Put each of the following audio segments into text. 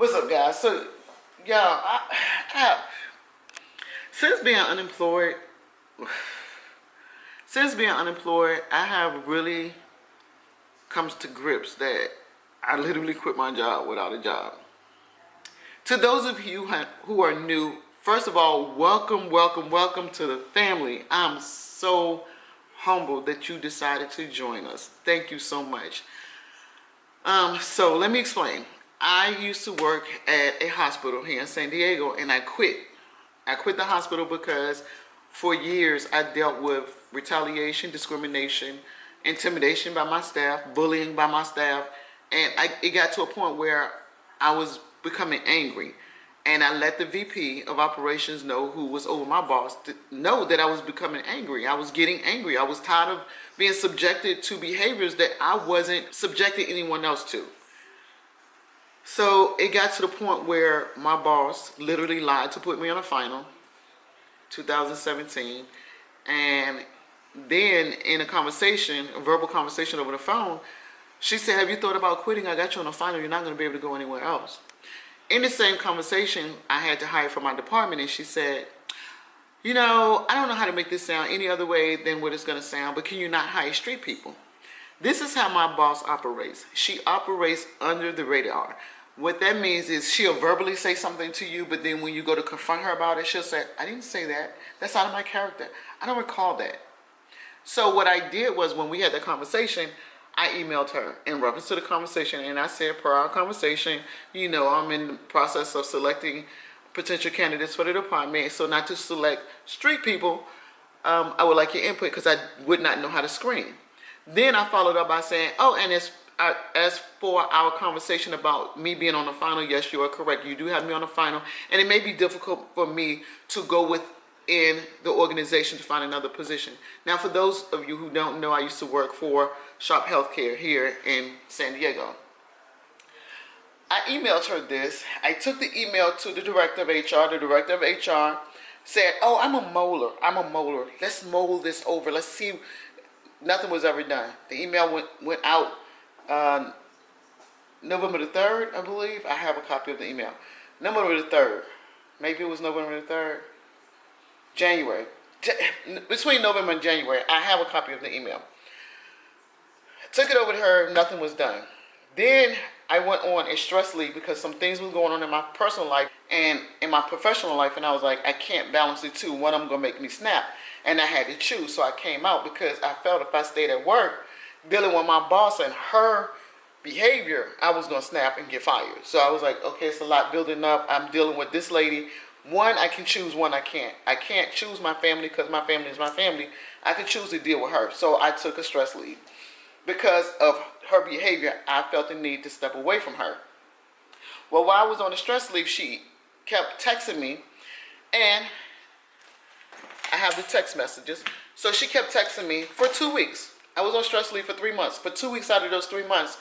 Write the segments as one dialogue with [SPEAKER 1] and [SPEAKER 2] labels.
[SPEAKER 1] What's up, guys? So, y'all, since being unemployed, I have really come to grips that I literally quit my job without a job. To those of you who are new, first of all, welcome to the family. I'm so humbled that you decided to join us. Thank you so much. So let me explain. I used to work at a hospital here in San Diego, and I quit. I quit the hospital because for years I dealt with retaliation, discrimination, intimidation by my staff, bullying by my staff, and it got to a point where I was becoming angry. And I let the VP of operations know, who was over my boss, to know that I was becoming angry. I was getting angry. I was tired of being subjected to behaviors that I wasn't subjecting anyone else to. So it got to the point where my boss literally lied to put me on a final, 2017. And then in a conversation, a verbal conversation over the phone, she said, "Have you thought about quitting? I got you on a final. You're not going to be able to go anywhere else." In the same conversation, I had to hire for my department, and she said, "You know, I don't know how to make this sound any other way than what it's going to sound, but can you not hire street people?" This is how my boss operates. She operates under the radar. What that means is she'll verbally say something to you, but then when you go to confront her about it, she'll say, "I didn't say that. That's out of my character. I don't recall that." So what I did was, when we had that conversation, I emailed her in reference to the conversation, and I said, per our conversation, you know, I'm in the process of selecting potential candidates for the department, so not to select street people, I would like your input because I would not know how to screen. Then I followed up by saying, "Oh, and as for our conversation about me being on the final, yes, you are correct. You do have me on the final, and it may be difficult for me to go within the organization to find another position." Now, for those of you who don't know, I used to work for Sharp Healthcare here in San Diego. I emailed her this. I took the email to the director of HR. The director of HR said, "Oh, I'm a molar. Let's mold this over. Let's see." Nothing was ever done. The email went out November the 3rd, I believe. I have a copy of the email. November the 3rd. Maybe it was November the 3rd. January. Between November and January, I have a copy of the email. Took it over to her. Nothing was done. Then I went on a stress leave because some things were going on in my personal life and in my professional life, and I was like, I can't balance the two. One of them going to make me snap, and I had to choose. So I came out because I felt if I stayed at work dealing with my boss and her behavior, I was going to snap and get fired. So I was like, okay, it's a lot building up. I'm dealing with this lady. One, I can choose. One, I can't. I can't choose my family because my family is my family. I can choose to deal with her. So I took a stress leave. Because of her behavior, I felt the need to step away from her. Well, while I was on the stress leave, she kept texting me, and I have the text messages. So she kept texting me for 2 weeks. I was on stress leave for 3 months. For 2 weeks out of those 3 months,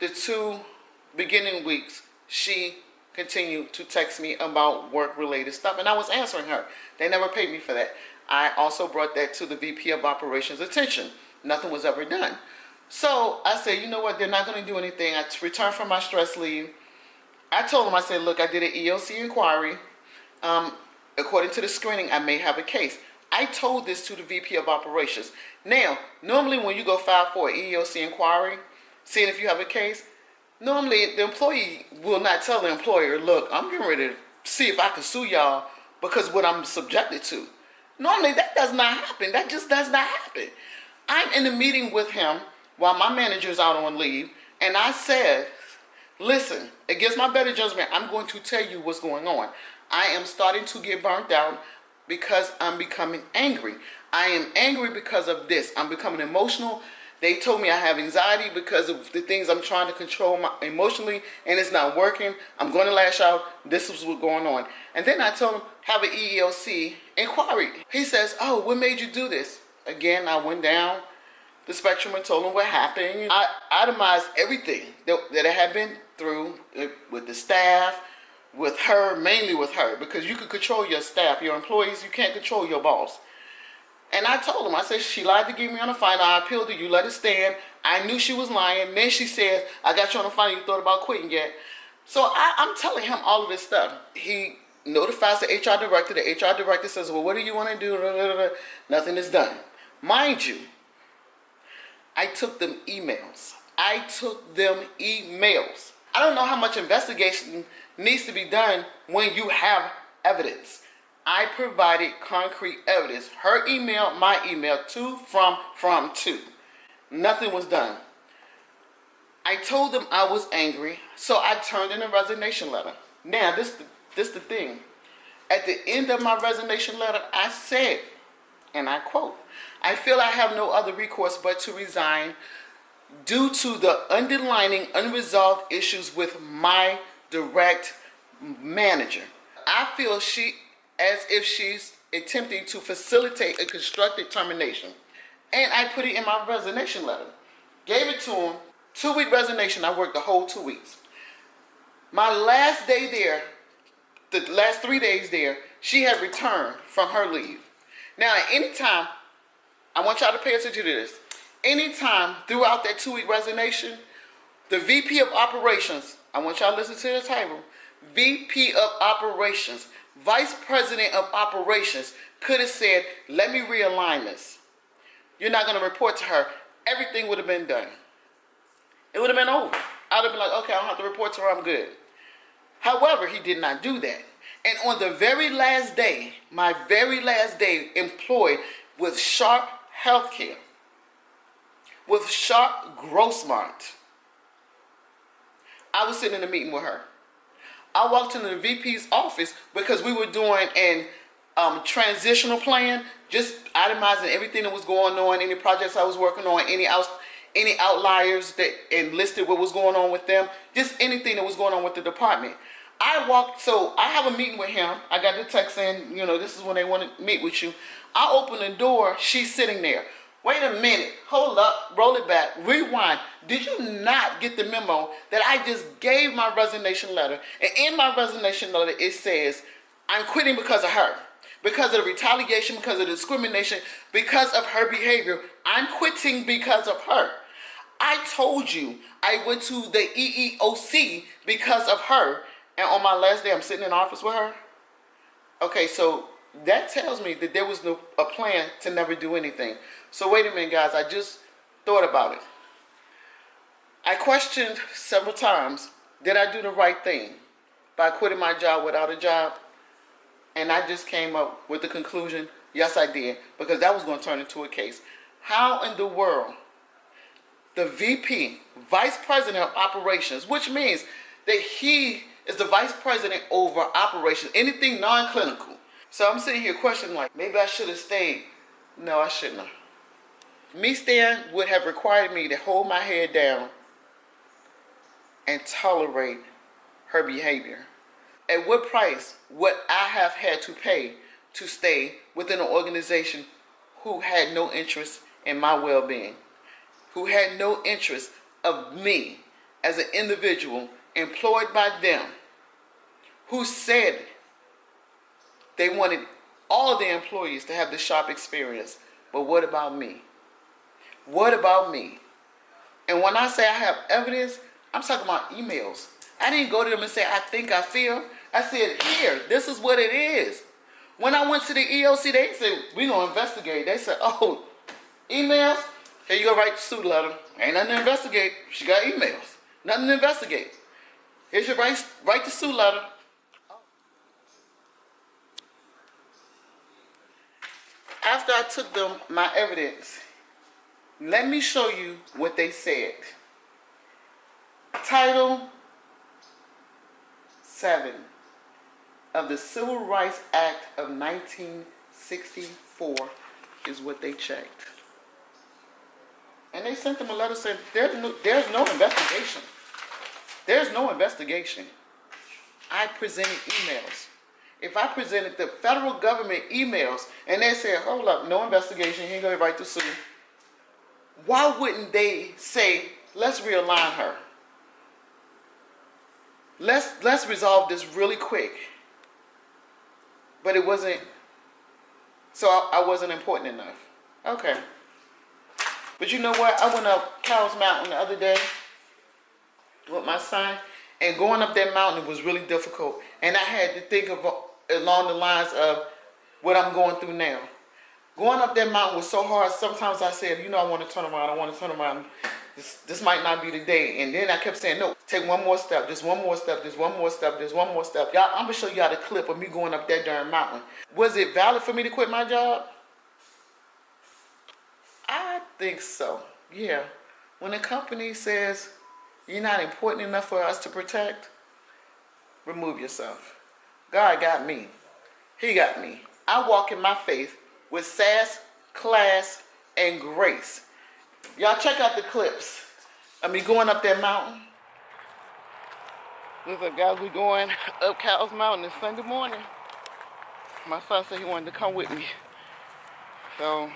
[SPEAKER 1] the 2 beginning weeks, she continued to text me about work-related stuff, and I was answering her. They never paid me for that. I also brought that to the VP of Operations' attention. Nothing was ever done. So I said, you know what, they're not going to do anything. I returned from my stress leave. I told them, I said, look, I did an EOC inquiry. According to the screening, I may have a case. I told this to the VP of Operations. Now, normally when you go file for an EOC inquiry, seeing if you have a case, normally the employee will not tell the employer, look, I'm getting ready to see if I can sue y'all because what I'm subjected to. Normally that does not happen. That just does not happen. I'm in a meeting with him while my manager's out on leave, and I said, listen, against my better judgment, I'm going to tell you what's going on. I am starting to get burnt out because I'm becoming angry. I am angry because of this. I'm becoming emotional. They told me I have anxiety because of the things I'm trying to control emotionally, and it's not working. I'm going to lash out. This is what's going on. And then I told him, have an EEOC inquiry. He says, oh, what made you do this? Again, I went down the spectrum and told him what happened. I itemized everything that I had been through with the staff, with her, mainly with her, because you can control your staff, your employees. You can't control your boss. And I told him, I said, she lied to get me on the final. I appealed to you. Let it stand. I knew she was lying. Then she said, I got you on the final. You thought about quitting yet? So I'm telling him all of this stuff. He notifies the HR director. The HR director says, well, what do you want to do? Nothing is done. Mind you, I took them emails. I don't know how much investigation needs to be done when you have evidence. I provided concrete evidence. Her email, my email, to, from, to. Nothing was done. I told them I was angry, so I turned in a resignation letter. Now, this the thing. At the end of my resignation letter, I said, and I quote, I feel I have no other recourse but to resign due to the underlying unresolved issues with my direct manager. I feel as if she's attempting to facilitate a constructive termination. And I put it in my resignation letter. Gave it to him. 2-week resignation. I worked the whole 2 weeks. My last day there, the last 3 days there, she had returned from her leave. Now, at any time, I want y'all to pay attention to this. Anytime throughout that 2-week resignation, the VP of Operations, I want y'all to listen to the title, VP of Operations, Vice President of Operations could have said, let me realign this. You're not going to report to her. Everything would have been done. It would have been over. I would have been like, okay, I don't have to report to her, I'm good. However, he did not do that. And on the very last day, my very last day employed with Sharp Healthcare, with Sharp Grossmart, I was sitting in a meeting with her. I walked into the VP's office because we were doing an transitional plan, just itemizing everything that was going on, any projects I was working on, any outliers that and listed what was going on with them, just anything that was going on with the department. So I have a meeting with him. I got the text saying, this is when they want to meet with you. I open the door, she's sitting there. Wait a minute, hold up, roll it back, rewind. Did you not get the memo that I just gave my resignation letter? And in my resignation letter, it says, I'm quitting because of her. Because of the retaliation, because of the discrimination, because of her behavior. I'm quitting because of her. I told you I went to the EEOC because of her. And on my last day, I'm sitting in the office with her. Okay, so that tells me that there was a plan to never do anything. So wait a minute, guys. I just thought about it. I questioned several times, did I do the right thing by quitting my job without a job? And I just came up with the conclusion, yes, I did, because that was going to turn into a case. How in the world the VP, Vice President of Operations, which means that he is the Vice President over operations, anything non-clinical. So I'm sitting here questioning, like, maybe I should have stayed. No, I shouldn't have. Me staying would have required me to hold my head down and tolerate her behavior. At what price would I have had to pay to stay within an organization who had no interest in my well-being, who had no interest of me as an individual employed by them, who said they wanted all their employees to have the Sharp experience? But what about me? What about me? And when I say I have evidence, I'm talking about emails. I didn't go to them and say, I think, I feel. I said, here, this is what it is. When I went to the EOC, they said, we're going to investigate. They said, oh, emails? Here you go, write the suit letter. Ain't nothing to investigate. She got emails. Nothing to investigate. Here's your write the suit letter. After I took them my evidence, let me show you what they said. Title 7 of the Civil Rights Act of 1964 is what they checked. And they sent them a letter saying, there's no investigation. There's no investigation. I presented emails. If I presented the federal government emails and they said, hold up, no investigation, here you go, write the suit, why wouldn't they say, let's realign her? Let's resolve this really quick. But it wasn't, so I wasn't important enough. Okay. But you know what? I went up Cowles Mountain the other day with my son, And going up that mountain was really difficult. And I had to think of along the lines of what I'm going through now. Going up that mountain was so hard. Sometimes I said, you know, I want to turn around. I want to turn around. This might not be the day. And then I kept saying, no, take one more step. Just one more step. Just one more step. Just one more step. Y'all, I'm going to show y'all the clip of me going up that darn mountain. Was it valid for me to quit my job? I think so. Yeah. When a company says you're not important enough for us to protect, remove yourself. God got me. He got me. I walk in my faith with sass, class, and grace. Y'all check out the clips of me going up that mountain. What's up, guys? We going up Cow's Mountain. It's Sunday morning. My son said he wanted to come with me. So,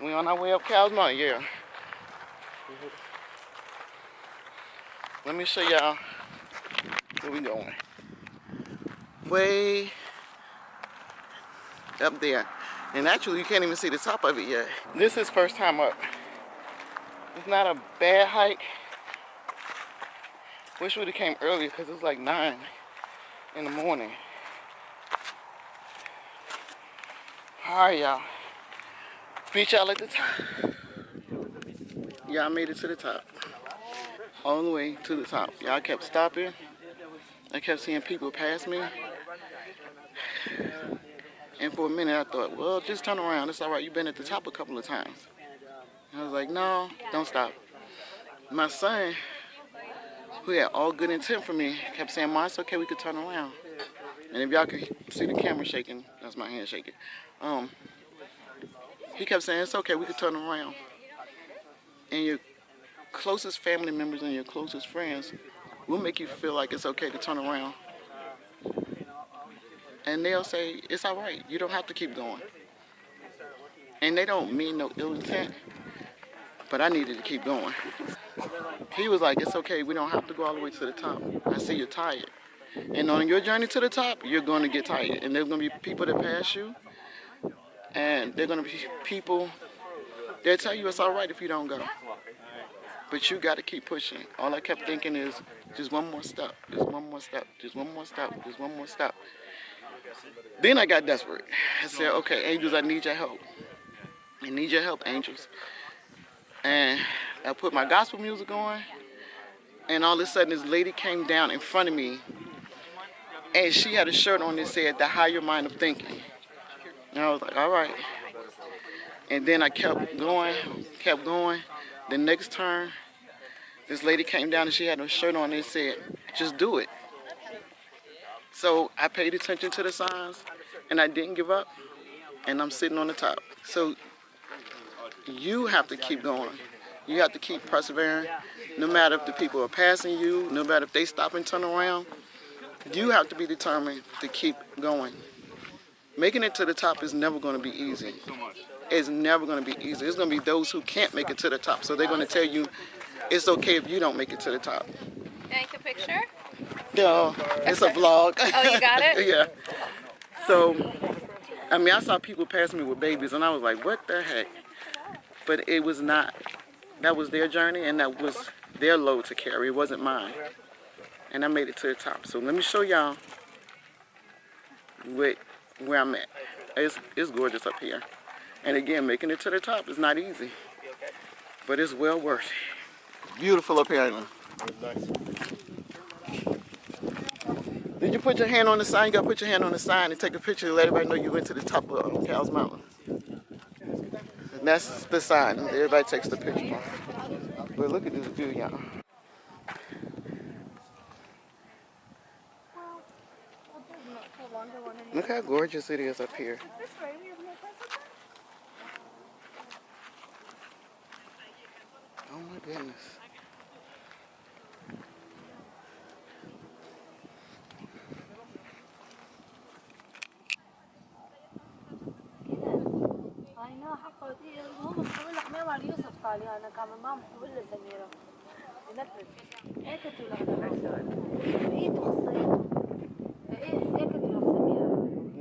[SPEAKER 1] we on our way up Cow's Mountain, yeah. Let me show y'all where we going. Way up there. And actually, you can't even see the top of it yet. This is first time up. It's not a bad hike. Wish we would have came earlier because it was like 9 in the morning. Alright, y'all. Meet y'all at the top. Y'all made it to the top. All the way to the top. Y'all kept stopping. I kept seeing people pass me. And for a minute I thought, well, just turn around. It's alright. You've been at the top a couple of times. And I was like, no, don't stop. My son, who had all good intent for me, kept saying, Mom, it's okay, we could turn around. And if y'all could see the camera shaking, that's my hand shaking. He kept saying, it's okay, we could turn around. And your closest family members and your closest friends will make you feel like it's okay to turn around. And they'll say, it's all right, you don't have to keep going. And they don't mean no ill intent, but I needed to keep going. He was like, it's okay, we don't have to go all the way to the top. I see you're tired. And on your journey to the top, you're going to get tired. And there's going to be people that pass you. And there's going to be people, they'll tell you it's all right if you don't go. But you got to keep pushing. All I kept thinking is, just one more step, just one more step, just one more step, just one more step. Then I got desperate. I said, okay, angels, I need your help. I need your help, angels. And I put my gospel music on. And all of a sudden, this lady came down in front of me. And she had a shirt on that said, the higher mind of thinking. And I was like, all right. And then I kept going. The next turn, this lady came down and she had a shirt on that said, just do it. So I paid attention to the signs and I didn't give up. And I'm sitting on the top. So you have to keep going. You have to keep persevering. No matter if the people are passing you, no matter if they stop and turn around, you have to be determined to keep going. Making it to the top is never going to be easy. It's never going to be easy. There's going to be those who can't make it to the top. So they're going to tell you it's okay if you don't make it to the top.
[SPEAKER 2] Take a picture?
[SPEAKER 1] No, it's a vlog.
[SPEAKER 2] Oh, you got it?
[SPEAKER 1] Yeah. So, I mean, I saw people pass me with babies and I was like, what the heck? But it was not. That was their journey and that was their load to carry. It wasn't mine. And I made it to the top. So let me show y'all where I'm at. It's gorgeous up here. And again, making it to the top is not easy. But it's well worth it. Beautiful up here. Did you put your hand on the sign? You gotta put your hand on the sign and take a picture and let everybody know you went to the top of Cow's Mountain. And that's the sign. Everybody takes the picture. But look at this view, y'all. Look how gorgeous it is up here. Oh my goodness.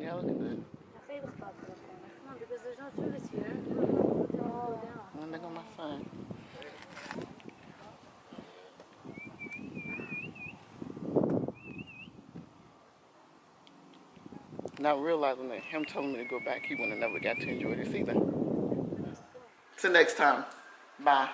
[SPEAKER 1] Yeah, look at that. Look at my phone. not realizing that him telling me to go back, he wouldn't have never got to enjoy this either. Till next time. Bye.